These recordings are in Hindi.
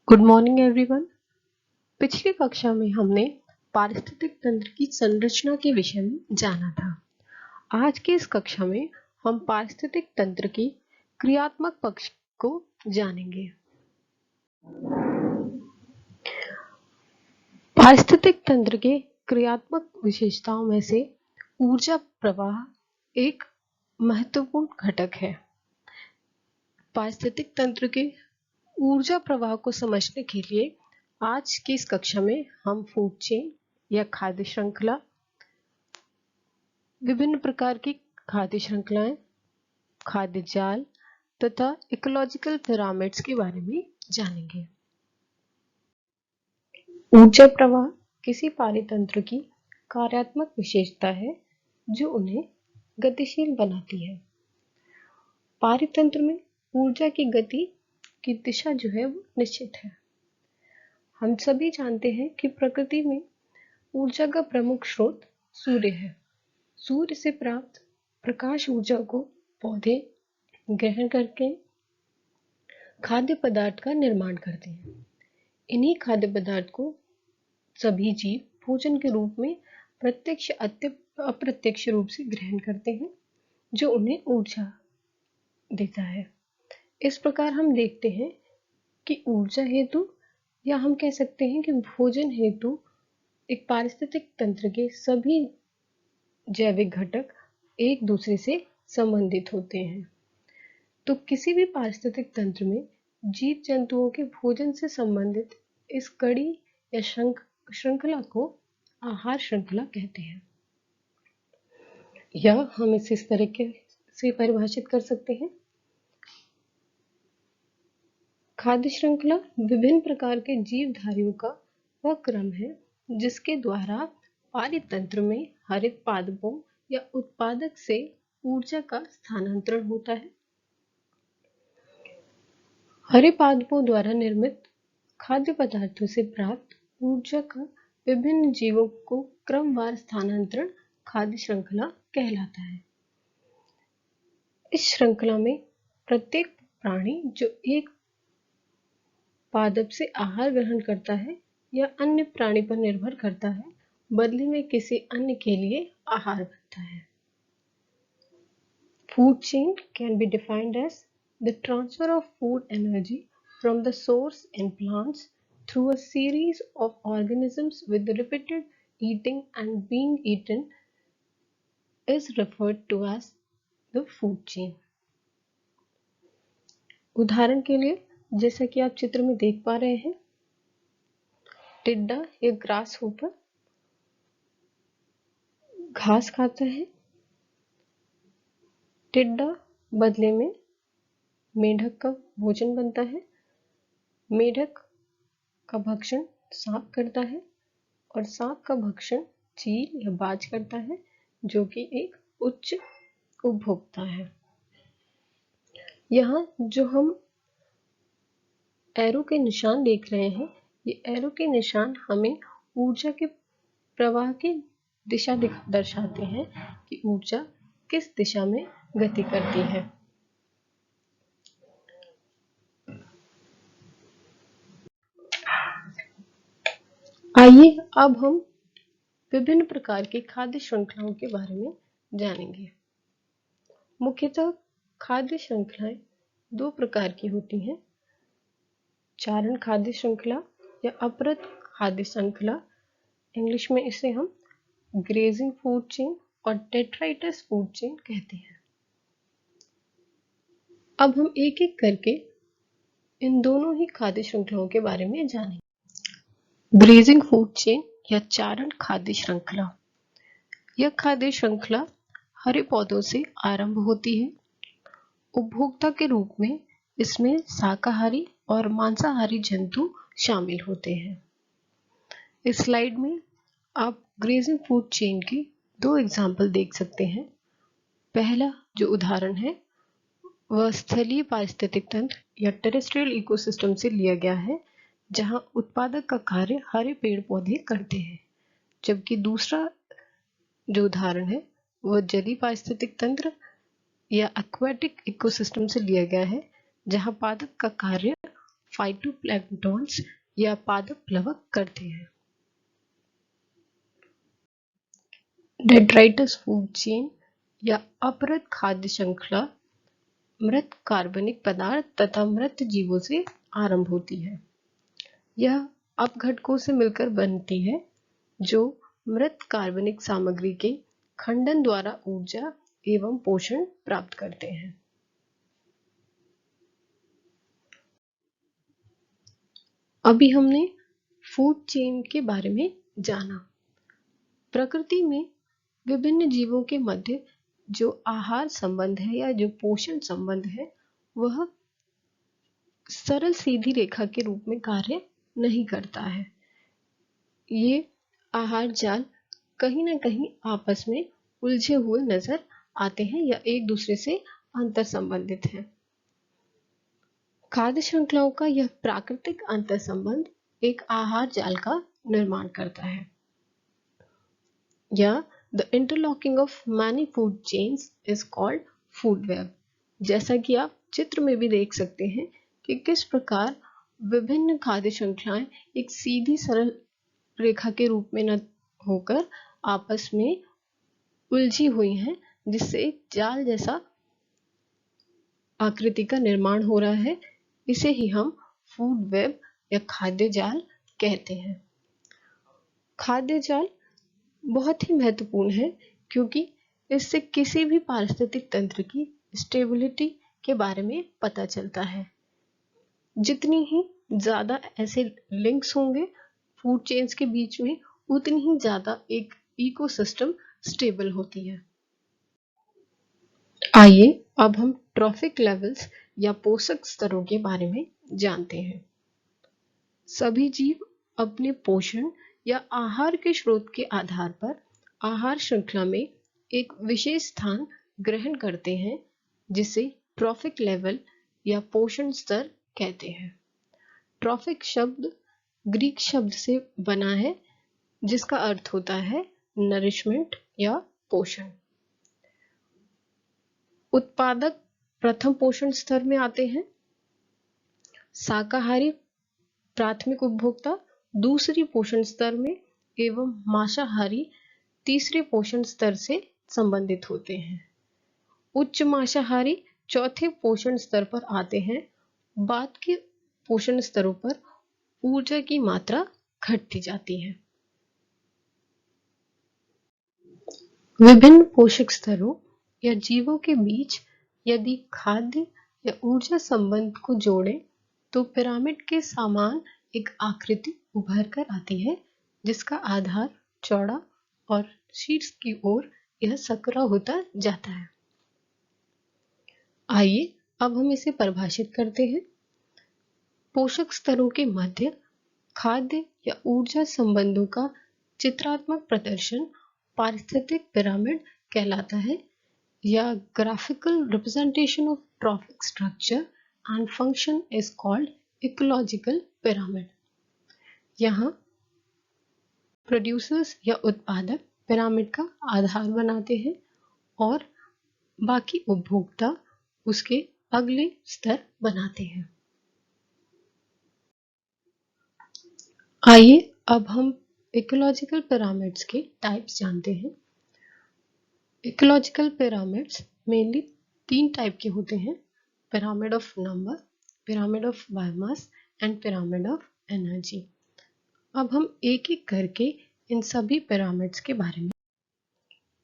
Good morning everyone. पिछली कक्षा में हमने पारिस्थितिक तंत्र की संरचना के विषय में जाना था। आज की इस कक्षा में हम पारिस्थितिक तंत्र की क्रियात्मक पक्ष को जानेंगे। पारिस्थितिक तंत्र के क्रियात्मक विशेषताओं में से ऊर्जा प्रवाह एक महत्वपूर्ण घटक है। पारिस्थितिक तंत्र के ऊर्जा प्रवाह को समझने के लिए आज की इस कक्षा में हम फूड चेन या खाद्य श्रृंखला, विभिन्न प्रकार की खाद्य श्रृंखलाएं, खाद्य जाल तथा इकोलॉजिकल पिरामिड्स के बारे में जानेंगे। ऊर्जा प्रवाह किसी पारितंत्र की कार्यात्मक विशेषता है जो उन्हें गतिशील बनाती है। पारितंत्र में ऊर्जा की गति की दिशा जो है वो निश्चित है। हम सभी जानते हैं कि प्रकृति में ऊर्जा का प्रमुख स्रोत सूर्य है। सूर्य से प्राप्त प्रकाश ऊर्जा को पौधे ग्रहण करके खाद्य पदार्थ का निर्माण करते हैं। इन्हीं खाद्य पदार्थ को सभी जीव भोजन के रूप में प्रत्यक्ष अप्रत्यक्ष रूप से ग्रहण करते हैं, जो उन्हें ऊर्जा देता है। इस प्रकार हम देखते हैं कि ऊर्जा हेतु या हम कह सकते हैं कि भोजन हेतु एक पारिस्थितिक तंत्र के सभी जैविक घटक एक दूसरे से संबंधित होते हैं। तो किसी भी पारिस्थितिक तंत्र में जीव जंतुओं के भोजन से संबंधित इस कड़ी या श्रृंखला को आहार श्रृंखला कहते हैं। या हम इसे इस तरीके से परिभाषित कर सकते हैं। खाद्य श्रृंखला विभिन्न प्रकार के जीवधारियों का वह क्रम है जिसके द्वारा पारितंत्र में हरित पादपों या उत्पादक से ऊर्जा का स्थानांतरण होता है। हरे पादपों द्वारा निर्मित खाद्य पदार्थों से प्राप्त ऊर्जा का विभिन्न जीवों को क्रमवार स्थानांतरण खाद्य श्रृंखला कहलाता है। इस श्रृंखला में प्रत्येक प्राणी जो एक पादप से आहार ग्रहण करता है या अन्य प्राणी पर निर्भर करता है, बदले में किसी अन्य के लिए आहार बनता है। Food chain can be defined as the transfer of food energy from the source in plants through a series of organisms with repeated eating and being eaten is referred to as the food chain. उदाहरण के लिए जैसा कि आप चित्र में देख पा रहे हैं, टिड्डा या ग्रास होपर घास खाता है। टिड्डा बदले में मेढक का भोजन बनता है। मेढक का भक्षण सांप करता है और सांप का भक्षण चील या बाज करता है, जो कि एक उच्च उपभोक्ता है। यहाँ जो हम एरो के निशान देख रहे हैं, ये एरो के निशान हमें ऊर्जा के प्रवाह की दिशा दर्शाते हैं कि ऊर्जा किस दिशा में गति करती है। आइए अब हम विभिन्न प्रकार की खाद्य श्रृंखलाओं के बारे में जानेंगे। मुख्यतः खाद्य श्रृंखलाएं दो प्रकार की होती हैं, चारण खाद्य श्रृंखला या अपरत खाद्य श्रृंखला। इंग्लिश में इसे हम ग्रेजिंग फूड चेन और डेट्राइटस फूड चेन कहते हैं। अब हम एक एक करके इन दोनों ही खाद्य श्रृंखलाओं के बारे में जानेंगे। ग्रेजिंग फूड चेन या चारण खाद्य श्रृंखला, यह खाद्य श्रृंखला हरे पौधों से आरंभ होती है। उपभोक्ता के रूप में इसमें शाकाहारी और मांसाहारी जंतु शामिल होते हैं। इस स्लाइड में आप ग्रेजिंग फूड चेन की दो एग्जाम्पल देख सकते हैं। पहला जो उदाहरण है वह स्थलीय पारिस्थितिक तंत्र या टेरेस्ट्रियल इकोसिस्टम से लिया गया है, जहां उत्पादक का कार्य हरे पेड़ पौधे करते हैं। जबकि दूसरा जो उदाहरण है वह जलीय पारिस्थितिक तंत्र या एक्वेटिक इकोसिस्टम से लिया गया है, जहां पादप का कार्य फाइटोप्लैंक्टन्स या पादप प्लवक करते हैं। डेट्राइटस फूड चेन या अपरत खाद्य श्रृंखला मृत कार्बनिक पदार्थ तथा मृत जीवों से आरंभ होती है। यह अपघटकों से मिलकर बनती है जो मृत कार्बनिक सामग्री के खंडन द्वारा ऊर्जा एवं पोषण प्राप्त करते हैं। अभी हमने फूड चेन के बारे में जाना। प्रकृति में विभिन्न जीवों के मध्य जो आहार संबंध है या जो पोषण संबंध है वह सरल सीधी रेखा के रूप में कार्य नहीं करता है। ये आहार जाल कहीं ना कहीं आपस में उलझे हुए नजर आते हैं या एक दूसरे से अंतर संबंधित हैं। खाद्य श्रृंखलाओं का यह प्राकृतिक अंतर संबंध एक आहार जाल का निर्माण करता है या The interlocking of many food chains is called food web। जैसा कि आप चित्र में भी देख सकते हैं कि किस प्रकार विभिन्न खाद्य श्रृंखलाएं एक सीधी सरल रेखा के रूप में न होकर आपस में उलझी हुई हैं, जिससे एक जाल जैसा आकृति का निर्माण हो रहा है। इसे ही हम फूड वेब या खाद्य जाल कहते हैं। खाद्य जाल बहुत ही महत्वपूर्ण है क्योंकि इससे किसी भी पारिस्थितिक तंत्र की स्टेबिलिटी के बारे में पता चलता है। जितनी ही ज्यादा ऐसे लिंक्स होंगे फूड चेन्स के बीच में उतनी ही ज्यादा एक इकोसिस्टम स्टेबल होती है। आइए अब हम ट्रॉफिक लेवल्स या पोषक स्तरों के बारे में जानते हैं। सभी जीव अपने पोषण या आहार के स्रोत के आधार पर आहार श्रृंखला में एक विशेष स्थान ग्रहण करते हैं, जिसे ट्रॉफिक लेवल या पोषण स्तर कहते हैं। ट्रॉफिक शब्द ग्रीक शब्द से बना है जिसका अर्थ होता है नरिशमेंट या पोषण। उत्पादक प्रथम पोषण स्तर में आते हैं, शाकाहारी प्राथमिक उपभोक्ता दूसरी पोषण स्तर में एवं मांसाहारी तीसरे पोषण स्तर से संबंधित होते हैं। उच्च मांसाहारी चौथे पोषण स्तर पर आते हैं। बाद के पोषण स्तरों पर ऊर्जा की मात्रा घटती जाती है। विभिन्न पोषक स्तरों या जीवों के बीच यदि खाद्य या ऊर्जा संबंध को जोड़ें तो पिरामिड के समान एक आकृति उभर कर आती है, जिसका आधार चौड़ा और शीर्ष की ओर यह सकरा होता जाता है। आइए अब हम इसे परिभाषित करते हैं। पोषक स्तरों के मध्य खाद्य या ऊर्जा संबंधों का चित्रात्मक प्रदर्शन पारिस्थितिक पिरामिड कहलाता है या graphical representation of trophic structure and function is called ecological pyramid. यहाँ प्रोड्यूसर्स या उत्पादक पिरामिड का आधार बनाते हैं और बाकी उपभोक्ता उसके अगले स्तर बनाते हैं। आइए अब हम इकोलॉजिकल पिरामिड्स के टाइप्स जानते हैं। इकोलॉजिकल पिरामिड्स मेनली 3 टाइप के होते हैं: pyramid of number, pyramid of biomass and pyramid of energy. अब हम एक एक करके इन सभी पिरामिड्स के बारे में।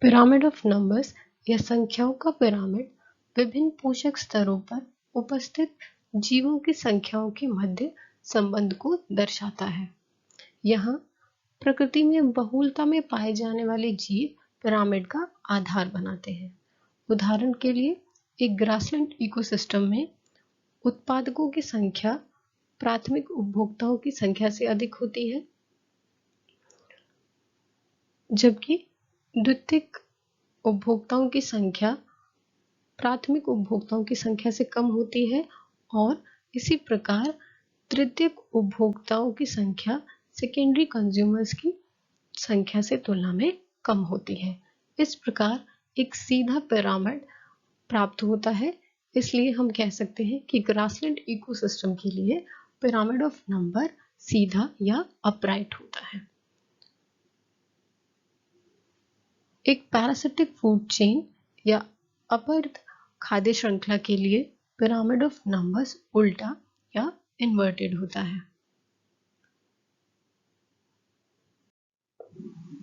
पिरामिड ऑफ नंबर्स या संख्याओं का पिरामिड विभिन्न पोषक स्तरों पर उपस्थित जीवों की संख्याओं के मध्य संबंध को दर्शाता है। यहाँ प्रकृति में बहुलता में पाए जाने वाले जीव पिरामिड का आधार बनाते हैं। उदाहरण के लिए एक ग्रासलैंड इकोसिस्टम में उत्पादकों की संख्या प्राथमिक उपभोक्ताओं की संख्या से अधिक होती है, जबकि द्वितीयक उपभोक्ताओं की संख्या प्राथमिक उपभोक्ताओं की संख्या से कम होती है और इसी प्रकार तृतीयक उपभोक्ताओं की संख्या सेकेंडरी कंज्यूमर्स की संख्या से तुलना में कम होती है। इस प्रकार एक सीधा पिरामिड प्राप्त होता है। इसलिए हम कह सकते हैं कि ग्रासलैंड इकोसिस्टम के लिए पिरामिड ऑफ नंबर सीधा या अपराइट होता है। एक पैरासिटिक फूड चेन या अपवर्त खाद्य श्रृंखला के लिए पिरामिड ऑफ नंबर्स उल्टा या इन्वर्टेड होता है।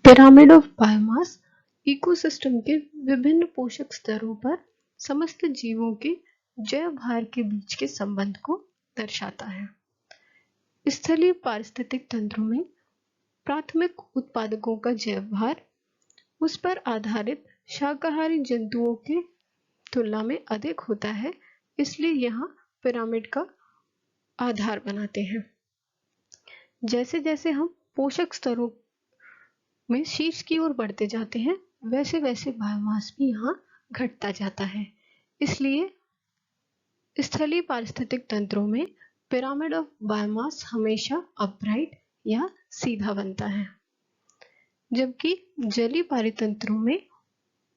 पिरामिड ऑफ बायोमास इकोसिस्टम के विभिन्न पोषक स्तरों पर समस्त जीवों के जैव भार के बीच के संबंध को दर्शाता है। स्थलीय पारिस्थितिक तंत्रों में प्राथमिक उत्पादकों का जैव भार उस पर आधारित शाकाहारी जंतुओं के तुलना में अधिक होता है, इसलिए यहाँ पिरामिड का आधार बनाते हैं। जैसे जैसे हम पोषक स्तरों में शीर्ष की ओर बढ़ते जाते हैं, वैसे वैसे बायोमास भी यहाँ घटता जाता है। इसलिए स्थलीय पारिस्थितिक तंत्रों में पिरामिड ऑफ बायोमास हमेशा अपराइट या सीधा बनता है, जबकि जलीय पारितंत्रों में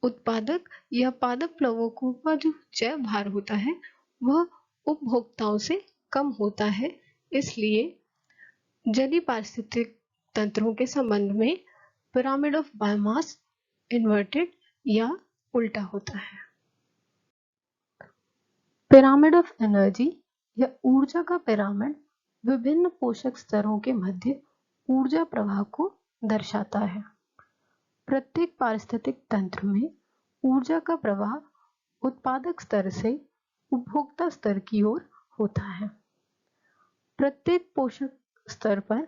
उत्पादक या पादप प्लवकों का जो जैव भार होता है वह उपभोक्ताओं से कम होता है। इसलिए जलीय पारिस्थितिक तंत्रों के संबंध में पिरामिड ऑफ बायोमास इन्वर्टेड या उल्टा होता है। पिरामिड ऑफ एनर्जी या ऊर्जा का पिरामिड विभिन्न पोषक स्तरों के मध्य ऊर्जा प्रवाह को दर्शाता है। प्रत्येक पारिस्थितिक तंत्र में ऊर्जा का प्रवाह उत्पादक स्तर से उपभोक्ता स्तर की ओर होता है। प्रत्येक पोषक स्तर पर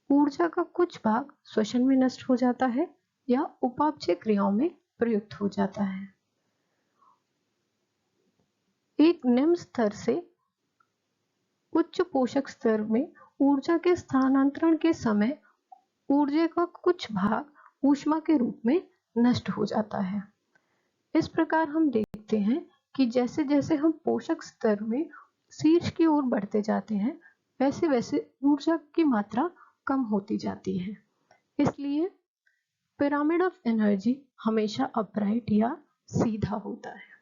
ऊर्जा का कुछ भाग श्वसन में नष्ट हो जाता है या उपापचय क्रियाओं में प्रयुक्त हो जाता है। एक निम्न स्तर से उच्च पोषक स्तर में ऊर्जा के स्थानांतरण के समय ऊर्जा का कुछ भाग ऊष्मा के रूप में नष्ट हो जाता है। इस प्रकार हम देखते हैं कि जैसे जैसे हम पोषक स्तर में शीर्ष की ओर बढ़ते जाते हैं, वैसे वैसे ऊर्जा की मात्रा कम होती जाती है। इसलिए पिरामिड ऑफ एनर्जी हमेशा अपराइट या सीधा होता है।